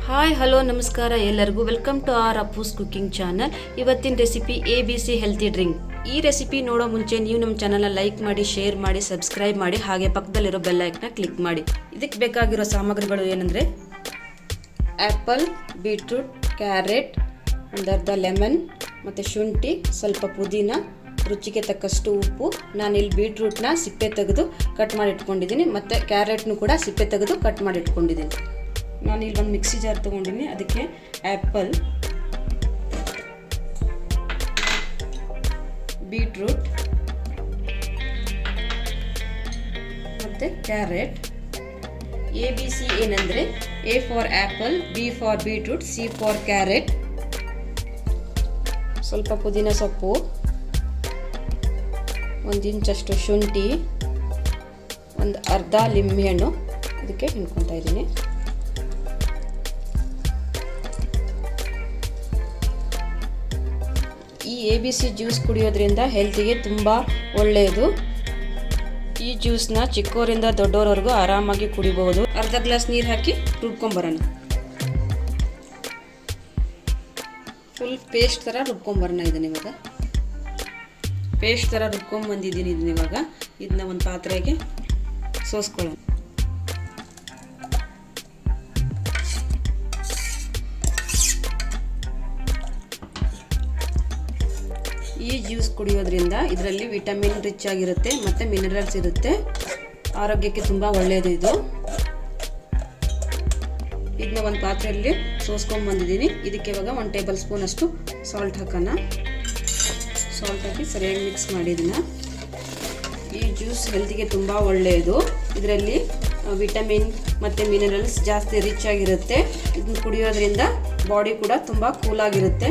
Hi hello ನಮಸ್ಕಾರ ಎಲ್ಲರಿಗೂ welcome to our Appu's cooking channel. ಇವತ್ತಿನ ರೆಸಿಪಿ ABC ಹೆಲ್ತಿ ಡ್ರಿಂಕ್. ಈ ರೆಸಿಪಿ ನೋಡೋ ಮುಂಚೆ ನೀವು ನಮ್ಮ ಚಾನಲ್ನ ಲೈಕ್ ಮಾಡಿ, ಶೇರ್ ಮಾಡಿ, ಸಬ್ಸ್ಕ್ರೈಬ್ ಮಾಡಿ, ಹಾಗೆ ಪಕ್ಕದಲ್ಲಿರೋ ಬೆಲ್ ಐಕನ್ನ ಕ್ಲಿಕ್ ಮಾಡಿ. ಇದಕ್ಕೆ ಬೇಕಾಗಿರೋ ಸಾಮಗ್ರಿಗಳು ಏನಂದರೆ ಆ್ಯಪಲ್, ಬೀಟ್ರೂಟ್, ಕ್ಯಾರೆಟ್, ಒಂದು ಅರ್ಧ ಲೆಮನ್ ಮತ್ತು ಶುಂಠಿ, ಸ್ವಲ್ಪ ಪುದೀನ, ರುಚಿಗೆ ತಕ್ಕಷ್ಟು ಉಪ್ಪು. ನಾನಿಲ್ಲಿ ಬೀಟ್ರೂಟ್ನ ಸಿಪ್ಪೆ ತೆಗೆದು ಕಟ್ ಮಾಡಿ ಇಟ್ಕೊಂಡಿದ್ದೀನಿ ಮತ್ತು ಕ್ಯಾರೆಟ್ನು ಕೂಡ ಸಿಪ್ಪೆ ತೆಗೆದು ಕಟ್ ಮಾಡಿ ಇಟ್ಕೊಂಡಿದ್ದೀನಿ. ನಾನಿಲ್ಲಿ ಒಂದು ಮಿಕ್ಸಿ ಜಾರ್ ತೊಗೊಂಡಿನಿ. ಅದಕ್ಕೆ ಆ್ಯಪಲ್, ಬೀಟ್ರೂಟ್ ಮತ್ತು ಕ್ಯಾರೆಟ್. ABC ಏನಂದರೆ A for apple, B for beetroot, C for carrot. ಸ್ವಲ್ಪ ಪುದೀನ ಸೊಪ್ಪು, 1 ಇಂಚಷ್ಟು ಶುಂಠಿ, ಒಂದು ಅರ್ಧ ಲಿಂಬೆಹಣ್ಣು ಅದಕ್ಕೆ ಹಿಂಡ್ಕೊತಾ ಇದ್ದೀನಿ. ಈ ABC ಜ್ಯೂಸ್ ಕುಡಿಯೋದ್ರಿಂದ ಹೆಲ್ತಿಗೆ ತುಂಬ ಒಳ್ಳೆಯದು. ಈ ಜ್ಯೂಸ್ನ ಚಿಕ್ಕವರಿಂದ ದೊಡ್ಡವರವರೆಗೂ ಆರಾಮಾಗಿ ಕುಡಿಬಹುದು. ಅರ್ಧ ಗ್ಲಾಸ್ ನೀರು ಹಾಕಿ ರುಬ್ಕೊಂಬರೋಣ. ಫುಲ್ ಪೇಸ್ಟ್ ಥರ ರುಬ್ಕೊಂಬರೋಣ. ಇದನ್ನ ಇವಾಗ ಪೇಸ್ಟ್ ಥರ ರುಬ್ಕೊಂಬಂದಿದ್ದೀನಿ. ಇದನ್ನ ಒಂದು ಪಾತ್ರೆಗೆ ಸೋಸ್ಕೊಳ್ಳೋಣ. ಈ ಜ್ಯೂಸ್ ಕುಡಿಯೋದ್ರಿಂದ ಇದರಲ್ಲಿ ವಿಟಮಿನ್ ರಿಚ್ ಆಗಿರುತ್ತೆ ಮತ್ತು ಮಿನರಲ್ಸ್ ಇರುತ್ತೆ. ಆರೋಗ್ಯಕ್ಕೆ ತುಂಬ ಒಳ್ಳೆಯದು ಇದು. ಇದನ್ನ ಒಂದು ಪಾತ್ರೆಯಲ್ಲಿ ಸೋಸ್ಕೊಂಡು ಬಂದಿದ್ದೀನಿ. ಇದಕ್ಕೆ ಇವಾಗ 1 ಟೇಬಲ್ ಸ್ಪೂನ್ ಅಷ್ಟು ಸಾಲ್ಟ್ ಹಾಕೋಣ. ಸಾಲ್ಟ್ ಹಾಕಿ ಸರಿಯಾಗಿ ಮಿಕ್ಸ್ ಮಾಡಿದ್ದೀನಿ. ಈ ಜ್ಯೂಸ್ ಹೆಲ್ತಿಗೆ ತುಂಬ ಒಳ್ಳೆಯದು. ಇದರಲ್ಲಿ ವಿಟಮಿನ್ ಮತ್ತು ಮಿನರಲ್ಸ್ ಜಾಸ್ತಿ ರಿಚ್ ಆಗಿರುತ್ತೆ. ಇದನ್ನ ಕುಡಿಯೋದ್ರಿಂದ ಬಾಡಿ ಕೂಡ ತುಂಬ ಕೂಲಾಗಿರುತ್ತೆ.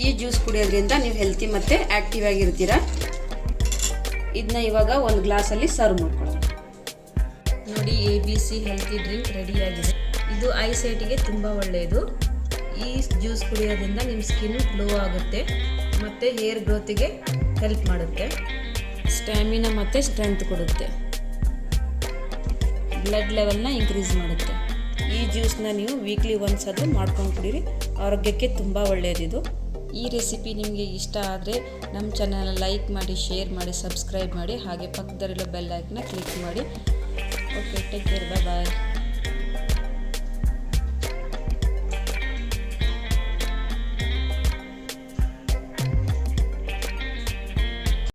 ಈ ಜ್ಯೂಸ್ ಕುಡಿಯೋದ್ರಿಂದ ನೀವು ಹೆಲ್ತಿ ಮತ್ತು ಆ್ಯಕ್ಟಿವ್ ಆಗಿರ್ತೀರ. ಇದನ್ನ ಇವಾಗ ಒಂದು ಗ್ಲಾಸಲ್ಲಿ ಸರ್ವ್ ಮಾಡ್ಕೊಳ್ಳೋಣ. ನೋಡಿ, ABC ಹೆಲ್ತಿ ಡ್ರಿಂಕ್ ರೆಡಿಯಾಗಿದೆ. ಇದು ಐಸೈಟಿಗೆ ತುಂಬ ಒಳ್ಳೆಯದು. ಈ ಜ್ಯೂಸ್ ಕುಡಿಯೋದ್ರಿಂದ ನಿಮ್ಮ ಸ್ಕಿನ್ ಗ್ಲೋ ಆಗುತ್ತೆ ಮತ್ತು ಹೇರ್ ಗ್ರೋತಿಗೆ ಹೆಲ್ಪ್ ಮಾಡುತ್ತೆ. ಸ್ಟ್ಯಾಮಿನಾ ಮತ್ತು ಸ್ಟ್ರೆಂತ್ ಕೊಡುತ್ತೆ. ಬ್ಲಡ್ ಲೆವೆಲ್ನ ಇನ್ಕ್ರೀಸ್ ಮಾಡುತ್ತೆ. ಈ ಜ್ಯೂಸ್ನ ನೀವು ವೀಕ್ಲಿ ಒನ್ಸ್ ಆದರೂ ಮಾಡ್ಕೊಂಡು ಕುಡೀರಿ. ಆರೋಗ್ಯಕ್ಕೆ ತುಂಬ ಒಳ್ಳೆಯದಿದು. ಈ ರೆಸಿಪಿ ನಿಮಗೆ ಇಷ್ಟ ಆದರೆ ನಮ್ಮ ಚಾನಲ್ನ ಲೈಕ್ ಮಾಡಿ, ಶೇರ್ ಮಾಡಿ, ಸಬ್ಸ್ಕ್ರೈಬ್ ಮಾಡಿ, ಹಾಗೆ ಪಕ್ಕದಲ್ಲಿರೋ ಬೆಲ್ ಐಕನ್ನ ಕ್ಲಿಕ್ ಮಾಡಿ. ಓಕೆ, ಟೇಕ್ ಕೇರ್, ಬಾಯ್.